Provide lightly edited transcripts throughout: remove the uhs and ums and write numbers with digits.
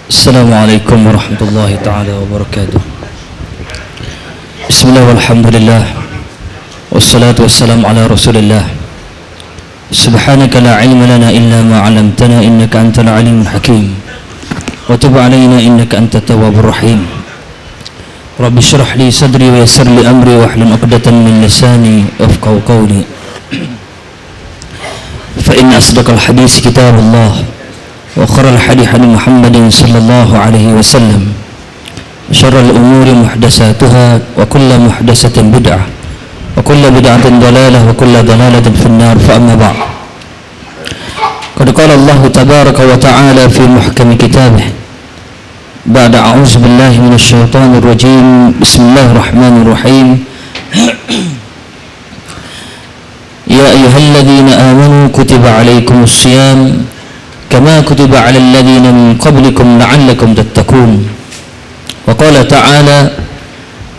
Assalamualaikum warahmatullahi ta'ala wabarakatuh. Bismillah walhamdulillah, wassalatu wassalamu ala rasulillah. Subhanaka la ilma lana illa ma 'allamtana innaka antal alimul hakim. Wa tub 'alaina innaka antat tawwabur rahim. Rabbi shrah li sadri wa yassir li amri wa hlul 'uqdatan min lisani yafqahu qawli. Fa inna asdaqal hadits kitabullah wa khairal hadi hadi Muhammadin sallallahu alaihi wasallam. Syarrul umuri muhdatsatuha wa kullu muhdatsatin bid'ah wa kullu bid'atin dalalah wa kullu dalalatin finnar. Fa amma ba'd. Qad qala Allah tabaraka wa ta'ala fi muhkami kitabih ba'da a'udzu billahi minasy syaithanir rajim. Bismillahirrahmanirrahim. Ya ayyuhalladzina amanu kutiba 'alaikumus shiyam kama kutiba 'alal ladzina min qablikum la'allakum tattaqun. Wa qala ta'ala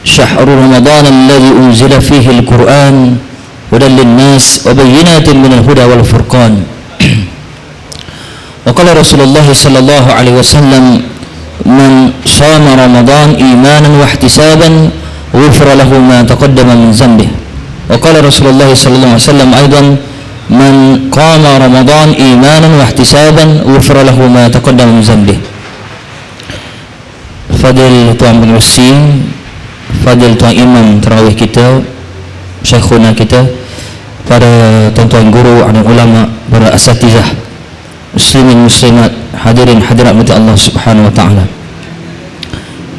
syahru ramadhan alladzi unzila fihi al-Qur'an hudan lin-nas wa bayyinatin minal huda wal furqan. Wa qala Rasulullah sallallahu alaihi wasallam man shama ramadhan imanan wa ihtisaban ghufira lahu ma taqaddama min dhanbihi. Wa qala Rasulullah sallallahu alaihi wasallam aidan man qama ramadhan imanan wa ihtisaban ghufira lahu ma taqaddama min dhanbihi. Fadil tuan pengerusi, fadil tuan imam tarawih kita, syekhuna kita, para tuan-tuan guru, alim ulama, para asatizah, muslimin muslimat, hadirin hadirat mati Allah Subhanahu wa taala.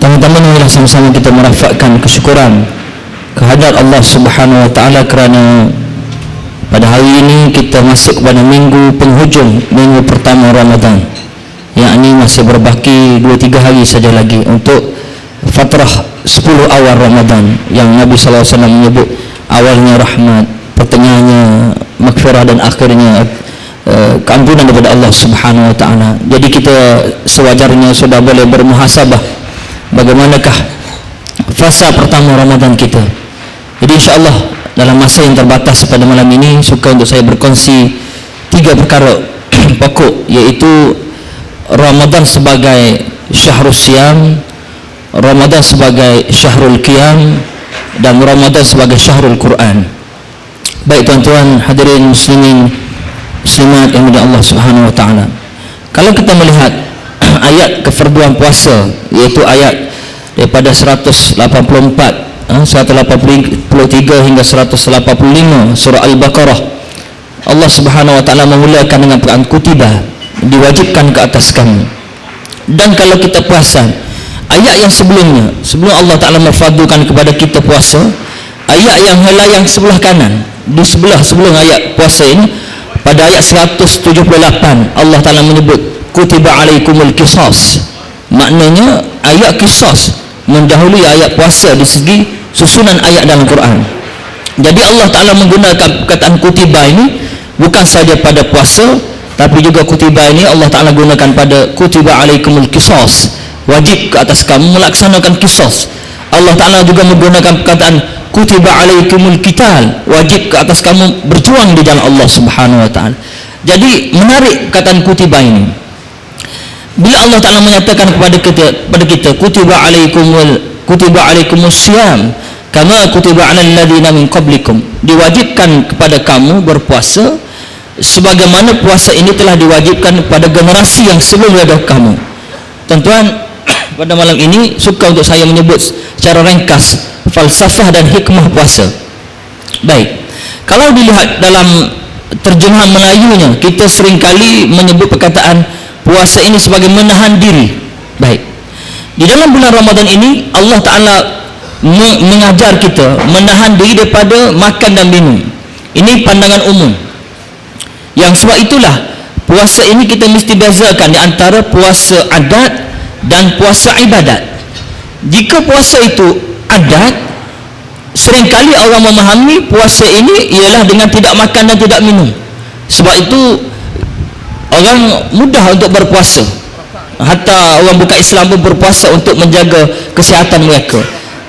Teman-teman, marilah sama-sama kita merafakkan kesyukuran kehadirat Allah Subhanahu wa taala kerana pada hari ini kita masuk kepada minggu penghujung, minggu pertama Ramadan, yakni masih berbaki 2-3 hari saja lagi untuk fatrah 10 awal Ramadan yang Nabi sallallahu alaihi wasallam menyebut awalnya rahmat, pertengahannya maghfirah dan akhirnya keampunan daripada Allah Subhanahu wa taala. Jadi kita sewajarnya sudah boleh bermuhasabah bagaimanakah fasa pertama Ramadan kita. Jadi insya-Allah dalam masa yang terbatas pada malam ini suka untuk saya berkongsi 3 perkara pokok, iaitu Ramadan sebagai syahrul siyam, Ramadan sebagai syahrul qiyam, dan Ramadan sebagai syahrul Quran. Baik tuan-tuan hadirin muslimin muslimat yang dimuliakan Allah Subhanahu wa taala. Kalau kita melihat ayat kefarduan puasa, iaitu ayat daripada 183 hingga 185 surah Al-Baqarah, Allah Subhanahu wa taala memulakan dengan perkataan kutiba, diwajibkan ke atas kamu. Dan kalau kita puasa, ayat yang sebelumnya, sebelum Allah taala memfardukan kepada kita puasa, ayat yang yang sebelah kanan, di sebelah sebelum ayat puasa ini, pada ayat 178 Allah taala menyebut kutiba alaikumul qisas. Maknanya ayat qisas mendahului ayat puasa di segi susunan ayat dalam Quran. Jadi Allah taala menggunakan perkataan kutiba ini bukan saja pada puasa, tapi juga kutiba ini Allah taala gunakan pada kutiba alaikumul qisas, wajib ke atas kamu melaksanakan qisas. Allah taala juga menggunakan perkataan kutiba alaikumul qital, wajib ke atas kamu berjuang di jalan Allah Subhanahu wa taala. Jadi menarik perkataan kutiba ini. Bila Allah taala menyatakan kepada kita kutiba alaikumus syiyam kama kutiba 'alal ladzina min qablikum, diwajibkan kepada kamu berpuasa sebagaimana puasa ini telah diwajibkan kepada generasi yang sebelum daripada kamu. Tuan-tuan, pada malam ini suka untuk saya menyebut secara ringkas falsafah dan hikmah puasa. Baik, kalau dilihat dalam terjemahan Melayunya, kita seringkali menyebut perkataan puasa ini sebagai menahan diri. Baik, di dalam bulan Ramadan ini Allah taala mengajar kita menahan diri daripada makan dan minum. Ini pandangan umum. Yang sebab itulah puasa ini kita mesti bezakan di antara puasa adat dan puasa ibadat. Jika puasa itu adat, seringkali orang memahami puasa ini ialah dengan tidak makan dan tidak minum. Sebab itu orang mudah untuk berpuasa. Hatta orang bukan Islam pun berpuasa untuk menjaga kesihatan mereka.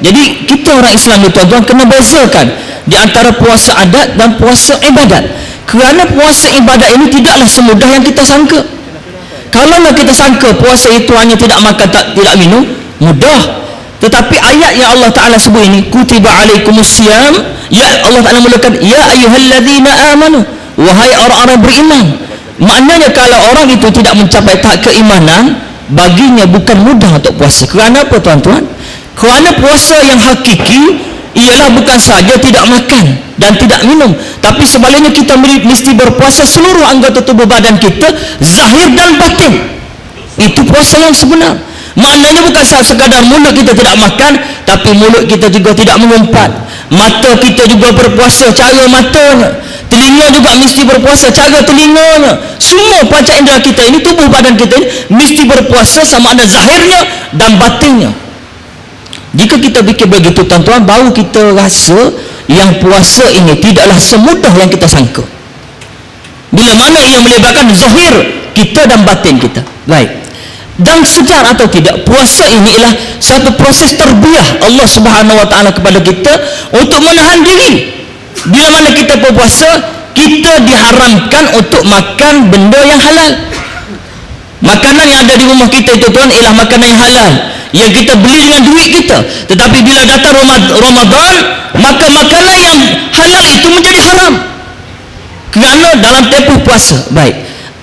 Jadi kita orang Islam itu tuan-tuan kena bezakan di antara puasa adat dan puasa ibadat. Kerana puasa ibadat ini tidaklah semudah yang kita sangka. Kalau nak kita sangka puasa itu hanya tidak makan, tidak minum, mudah. Tetapi ayat yang Allah Ta'ala sebut ini, kutiba alaikumusiyam, ya Allah Ta'ala mulakan, ya ayyuhalladzina amanu, wahai orang-orang beriman. Maknanya kalau orang itu tidak mencapai tahap keimanan, baginya bukan mudah untuk puasa. Kerana apa tuan-tuan? Kerana puasa yang hakiki ialah bukan saja tidak makan dan tidak minum, tapi sebaliknya kita mesti berpuasa seluruh anggota tubuh badan kita, zahir dan batin. Itu puasa yang sebenar. Maknanya bukan sekadar mulut kita tidak makan, tapi mulut kita juga tidak mengumpat. Mata kita juga berpuasa cara matanya. Telinga juga mesti berpuasa cara telinganya. Semua panca indera kita ini, tubuh badan kita ini mesti berpuasa sama ada zahirnya dan batinnya. Jika kita fikir begitu tuan-tuan, baru kita rasa yang puasa ini tidaklah semudah yang kita sangka. Bila mana ia melibatkan zahir kita dan batin kita. Baik. Dan sedar atau tidak, puasa ini ialah satu proses terbiah Allah Subhanahu Wa Taala kepada kita untuk menahan diri. Bila mana kita berpuasa, kita diharamkan untuk makan benda yang halal. Makanan yang ada di rumah kita itu tuan ialah makanan yang halal, yang kita beli dengan duit kita. Tetapi bila datang Ramadan, maka makanan yang halal itu menjadi haram kerana dalam tempoh puasa. Baik,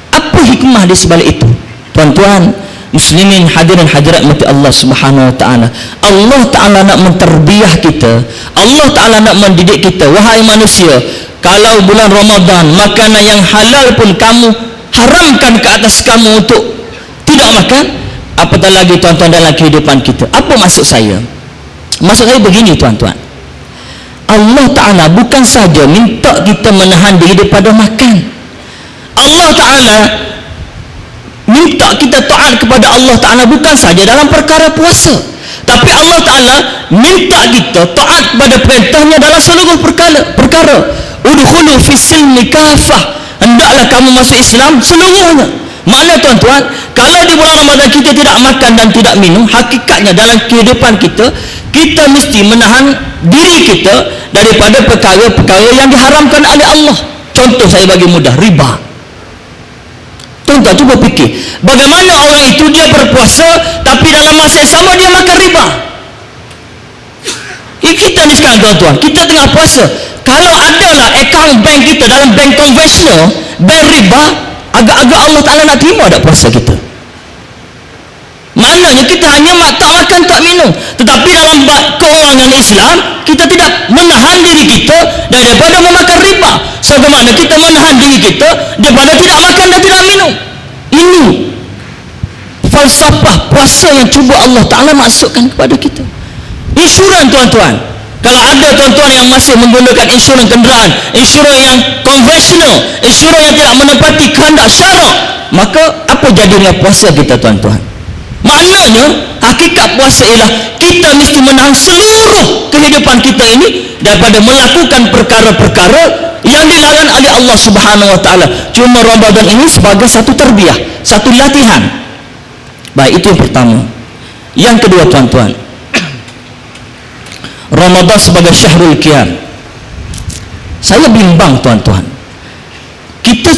apa hikmah di sebalik itu tuan-tuan muslimin hadirin hadirat mati Allah Subhanahu Wa Taala? Allah Taala nak menterbiah kita, Allah Taala nak mendidik kita. Wahai manusia, kalau bulan Ramadan makanan yang halal pun kamu haramkan ke atas kamu untuk tidak makan, apatah lagi tuan-tuan dalam kehidupan kita. Apa maksud saya? Maksud saya begini tuan-tuan, Allah Ta'ala bukan saja minta kita menahan diri daripada makan. Allah Ta'ala minta kita taat kepada Allah Ta'ala bukan saja dalam perkara puasa, tapi Allah Ta'ala minta kita taat kepada perintahnya dalam seluruh perkara. Udkhulu fis-silmi kafah, hendaklah kamu masuk Islam seluruhnya. Makna tuan-tuan, kalau di bulan Ramadan kita tidak makan dan tidak minum, hakikatnya dalam kehidupan kita, kita mesti menahan diri kita daripada perkara-perkara yang diharamkan oleh Allah. Contoh saya bagi mudah, riba. Tuan-tuan cuba fikir, bagaimana orang itu dia berpuasa tapi dalam masa yang sama dia makan riba. Kita ni sekarang tuan-tuan, kita tengah puasa, kalau adalah akaun bank kita dalam bank konvensional, bank riba, agak-agak Allah Ta'ala nak terima tak puasa kita? Maknanya kita hanya tak makan tak minum, tetapi dalam keuangan Islam kita tidak menahan diri kita daripada memakan riba, sebagaimana kita menahan diri kita daripada tidak makan dan tidak minum. Ini falsafah puasa yang cuba Allah Ta'ala masukkan kepada kita. Insurans tuan-tuan, kalau ada tuan-tuan yang masih menggunakan insurans kenderaan, insurans yang konvensional, insurans yang tidak menepati kehendak syarak, maka apa jadinya puasa kita tuan-tuan? Maknanya hakikat puasa ialah kita mesti menahan seluruh kehidupan kita ini daripada melakukan perkara-perkara yang dilarang oleh Allah Subhanahu Wa Taala. Cuma Ramadan ini sebagai satu terbiah, satu latihan. Baik, itu yang pertama. Yang kedua tuan-tuan, Ramadan sebagai syahrul qiyam. Saya bimbang tuan-tuan, kita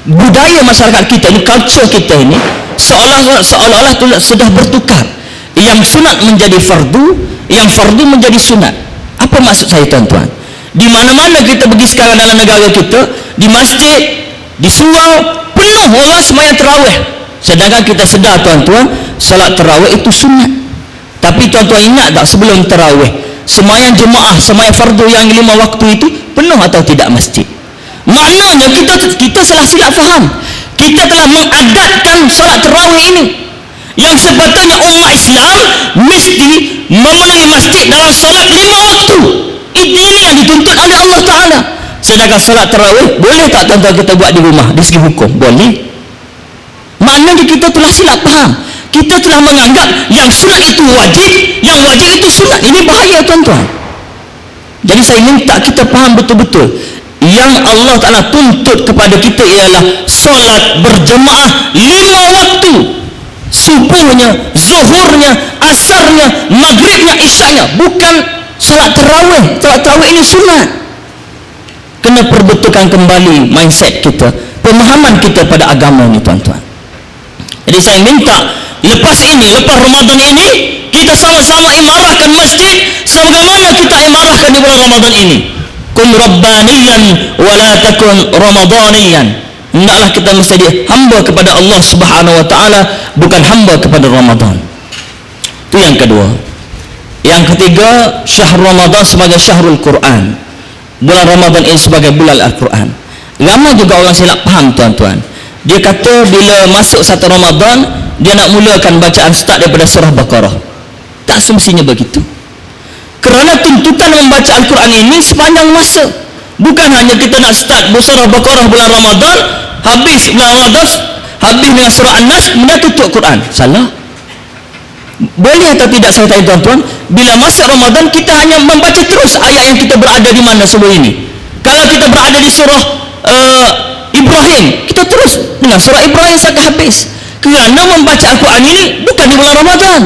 budaya masyarakat kita ini, culture kita ini seolah-olah sudah bertukar. Yang sunat menjadi fardu, yang fardu menjadi sunat. Apa maksud saya tuan-tuan? Di mana-mana kita pergi sekarang dalam negara kita, di masjid, di surau, penuh orang sembahyang tarawih. Sedangkan kita sedar tuan-tuan, salat tarawih itu sunat. Tapi tuan-tuan ingat tak, sebelum tarawih, sembahyang jemaah, sembahyang fardu yang 5 waktu itu penuh atau tidak masjid? Maknanya kita salah silap faham. Kita telah mengadatkan salat tarawih ini, yang sepatutnya umat Islam mesti memenuhi masjid dalam salat 5 waktu. Ini yang dituntut oleh Allah Ta'ala. Sedangkan salat tarawih boleh tak tuan-tuan kita buat di rumah? Di segi hukum boleh. Maknanya kita telah silap faham. Kita telah menganggap yang sunat itu wajib, yang wajib itu sunat. Ini bahaya tuan-tuan. Jadi saya minta kita faham betul-betul, yang Allah Ta'ala tuntut kepada kita ialah solat berjemaah 5 waktu. Subuhnya, zuhurnya, asarnya, maghribnya, isyanya. Bukan solat tarawih. Solat tarawih ini sunat. Kena perbetulkan kembali mindset kita, pemahaman kita pada agama ini tuan-tuan. Jadi saya minta lepas Ramadan ini kita sama-sama imarahkan masjid sebagaimana kita imarahkan di bulan Ramadan ini. Kun rabbaniyan wa la takun ramadaniyan. Hendaklah kita menjadi hamba kepada Allah Subhanahu wa taala, bukan hamba kepada Ramadan. Itu yang kedua. Yang ketiga, syahr Ramadan sebagai syahrul Quran. Bulan Ramadan ini sebagai bulan Al-Quran. Ramai juga orang silap faham tuan-tuan. Dia kata bila masuk satu Ramadan, dia nak mulakan bacaan start daripada surah Baqarah. Tak semestinya begitu. Kerana tuntutan membaca Al-Quran ini sepanjang masa. Bukan hanya kita nak start surah Baqarah bulan Ramadan, habis bulan Ramadan, habis dengan surah An-Nas, kemudian tutup Quran. Salah. Boleh atau tidak saya tanya tuan-tuan, bila masuk Ramadan kita hanya membaca terus ayat yang kita berada di mana sebelum ini. Kalau kita berada di surah Ibrahim, kita terus dengan surah Ibrahim sampai habis. Kerana membaca Al-Quran ini bukan di bulan Ramadan,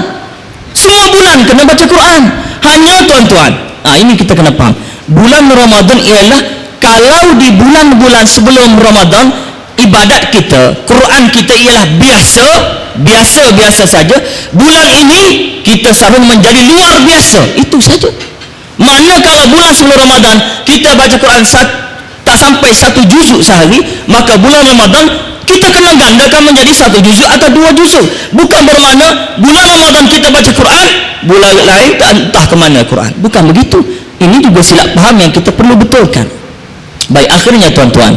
semua bulan kena baca Quran. Hanya tuan-tuan, ini kita kena faham, bulan Ramadan ialah kalau di bulan-bulan sebelum Ramadan ibadat kita, Quran kita ialah biasa saja. Bulan ini kita sambung menjadi luar biasa, itu saja. Mana kalau bulan sebelum Ramadan kita baca Quran tak sampai 1 juzuk sehari, maka bulan Ramadan kita kena gandakan menjadi 1 juzuk atau 2 juzuk. Bukan bermakna bulan Ramadan kita baca Quran, bulan lain tak entah ke mana Quran. Bukan begitu. Ini juga silap faham yang kita perlu betulkan. Baik, akhirnya tuan-tuan,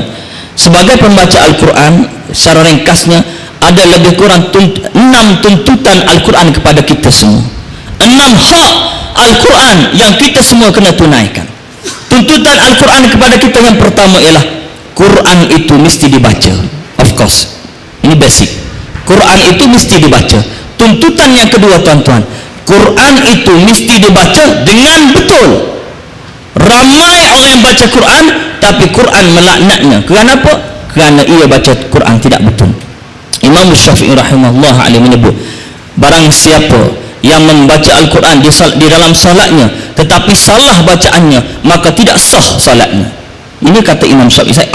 sebagai pembaca Al-Quran, secara ringkasnya ada lebih kurang 6 tuntutan Al-Quran kepada kita semua. 6 hak Al-Quran yang kita semua kena tunaikan. Tuntutan Al-Quran kepada kita yang pertama ialah Quran itu mesti dibaca. Of course, ini basic. Quran itu mesti dibaca. Tuntutan yang kedua tuan-tuan, Quran itu mesti dibaca dengan betul. Ramai orang yang baca Quran tapi Quran melaknatnya. Kerana apa? Kerana ia baca Quran tidak betul. Imam Syafi'i rahimahullah alaihi menyebut, barang siapa yang membaca Al-Quran di dalam salatnya tetapi salah bacaannya, maka tidak sah salatnya. Ini kata Imam Syafi'i. Saya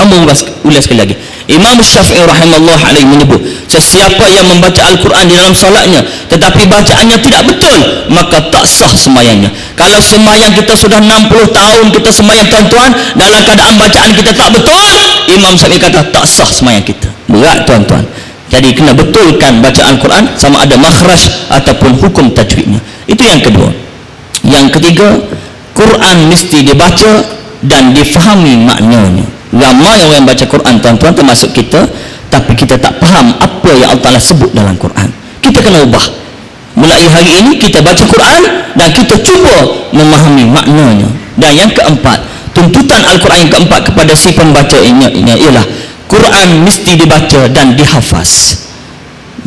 ulas sekali lagi. Imam Syafi'i rahimahullah alaihi menyebut, sesiapa yang membaca Al-Quran di dalam salatnya tetapi bacaannya tidak betul, maka tak sah sembahyangnya. Kalau sembahyang kita sudah 60 tahun kita sembahyang tuan-tuan, dalam keadaan bacaan kita tak betul, Imam Syafi'i kata tak sah sembahyang kita. Berat tuan-tuan. Jadi kena betulkan bacaan Quran, sama ada makhraj ataupun hukum tajwidnya. Itu yang kedua. Yang ketiga, Quran mesti dibaca dan difahami maknanya. Ramai orang yang baca Quran tuan-tuan, termasuk kita, tapi kita tak faham apa yang Allah Ta'ala sebut dalam Quran. Kita kena ubah. Mulai hari ini kita baca Quran dan kita cuba memahami maknanya. Dan yang keempat, tuntutan Al-Quran yang keempat kepada si pembaca ini ialah Quran mesti dibaca dan dihafaz.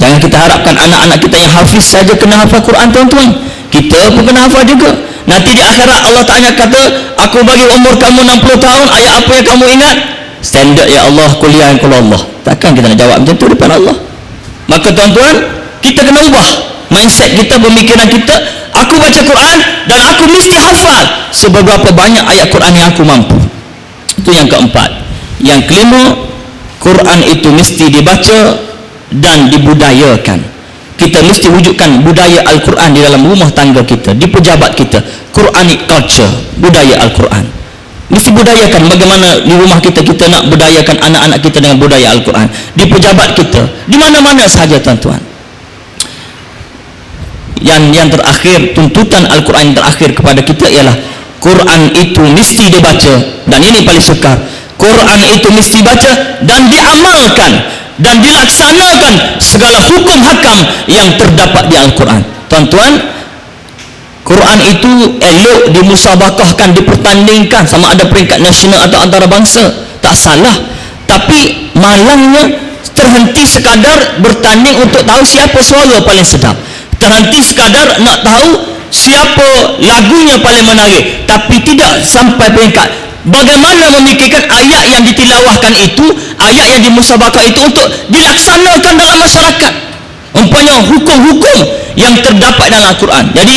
Jangan kita harapkan anak-anak kita yang hafiz saja kena hafal Quran tuan-tuan. Kita pun kena hafal juga. Nanti di akhirat Allah tanya kata, aku bagi umur kamu 60 tahun, ayat apa yang kamu ingat? Standard ya Allah, kuliah yang kuliah Allah. Takkan kita nak jawab macam tu depan Allah? Maka tuan-tuan, kita kena ubah mindset kita, pemikiran kita. Aku baca Quran dan aku mesti hafal seberapa banyak ayat Quran yang aku mampu. Itu yang keempat. Yang kelima, Quran itu mesti dibaca dan dibudayakan. Kita mesti wujudkan budaya Al-Quran di dalam rumah tangga kita, di pejabat kita. Quranic culture, budaya Al-Quran mesti budayakan. Bagaimana di rumah kita nak budayakan anak-anak kita dengan budaya Al-Quran, di pejabat kita, di mana-mana sahaja tuan-tuan. Yang terakhir, tuntutan Al-Quran yang terakhir kepada kita ialah Quran itu mesti dibaca, dan ini paling sukar, Quran itu mesti baca dan diamalkan dan dilaksanakan segala hukum hakam yang terdapat di Al-Quran. Tuan-tuan, Quran itu elok dimusabakahkan, dipertandingkan, sama ada peringkat nasional atau antarabangsa, tak salah. Tapi malangnya terhenti sekadar bertanding untuk tahu siapa suara paling sedap, terhenti sekadar nak tahu siapa lagunya paling menarik, tapi tidak sampai peringkat bagaimana memikirkan ayat yang ditilawahkan itu, ayat yang dimusabakah itu untuk dilaksanakan dalam masyarakat. Umpamanya hukum-hukum yang terdapat dalam Al-Quran. Jadi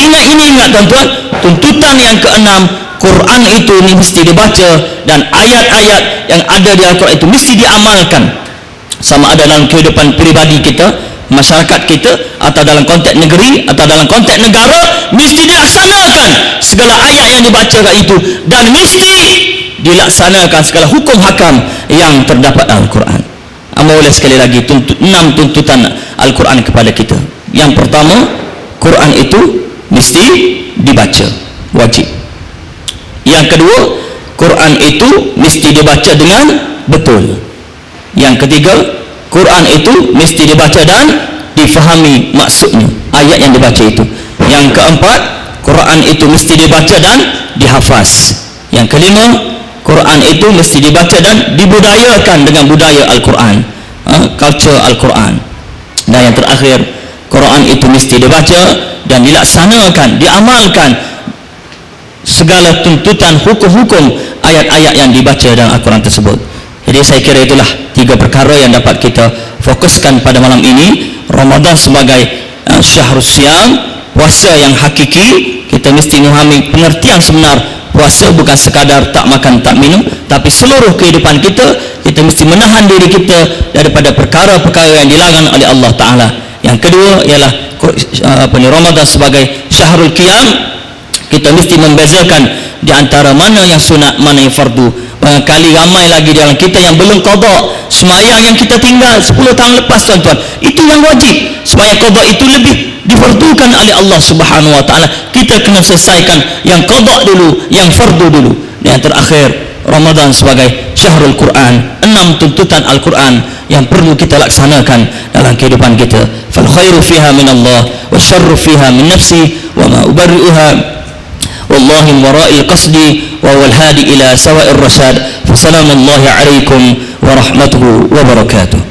ingat tuan-tuan, tuntutan yang keenam, Quran itu mesti dibaca dan ayat-ayat yang ada di Al-Quran itu mesti diamalkan, sama ada dalam kehidupan pribadi kita, masyarakat kita atau dalam konteks negeri atau dalam konteks negara, mesti dilaksanakan segala ayat yang dibacakan itu, dan mesti dilaksanakan segala hukum hakam yang terdapat dalam Al-Quran. Boleh sekali lagi 6 tuntutan Al-Quran kepada kita. Yang pertama, Quran itu mesti dibaca, wajib. Yang kedua, Quran itu mesti dibaca dengan betul. Yang ketiga, Quran itu mesti dibaca dan difahami maksudnya, ayat yang dibaca itu. Yang keempat, Quran itu mesti dibaca dan dihafaz. Yang kelima, Quran itu mesti dibaca dan dibudayakan dengan budaya Al-Quran, culture Al-Quran. Dan yang terakhir, Quran itu mesti dibaca dan dilaksanakan, diamalkan segala tuntutan hukum-hukum ayat-ayat yang dibaca dalam Al-Quran tersebut. Jadi saya kira itulah 3 perkara yang dapat kita fokuskan pada malam ini. Ramadan sebagai syahrul siyam, puasa yang hakiki. Kita mesti memahami pengertian sebenar puasa bukan sekadar tak makan tak minum, tapi seluruh kehidupan kita, kita mesti menahan diri kita daripada perkara-perkara yang dilarang oleh Allah Ta'ala. Yang kedua ialah Ramadan sebagai syahrul qiyam. Kita mesti membezakan di antara mana yang sunat, mana yang fardu. Barangkali ramai lagi dalam kita yang belum qada sembahyang yang kita tinggal 10 tahun lepas, tuan-tuan. Itu yang wajib. Sembahyang qada itu lebih difardukan oleh Allah Subhanahu wa taala. Kita kena selesaikan yang qada dulu, yang fardu dulu. Dan yang terakhir, Ramadan sebagai syahrul Quran. 6 tuntutan Al-Quran yang perlu kita laksanakan dalam kehidupan kita. Fal khairu fiha min Allah wa syarru fiha min nafsi wa ma ubarri'uha wallahi wara'il qasdi wa wal hadi ila sawa'ir rasyad. Wassalamualaikum warahmatullahi wabarakatuh.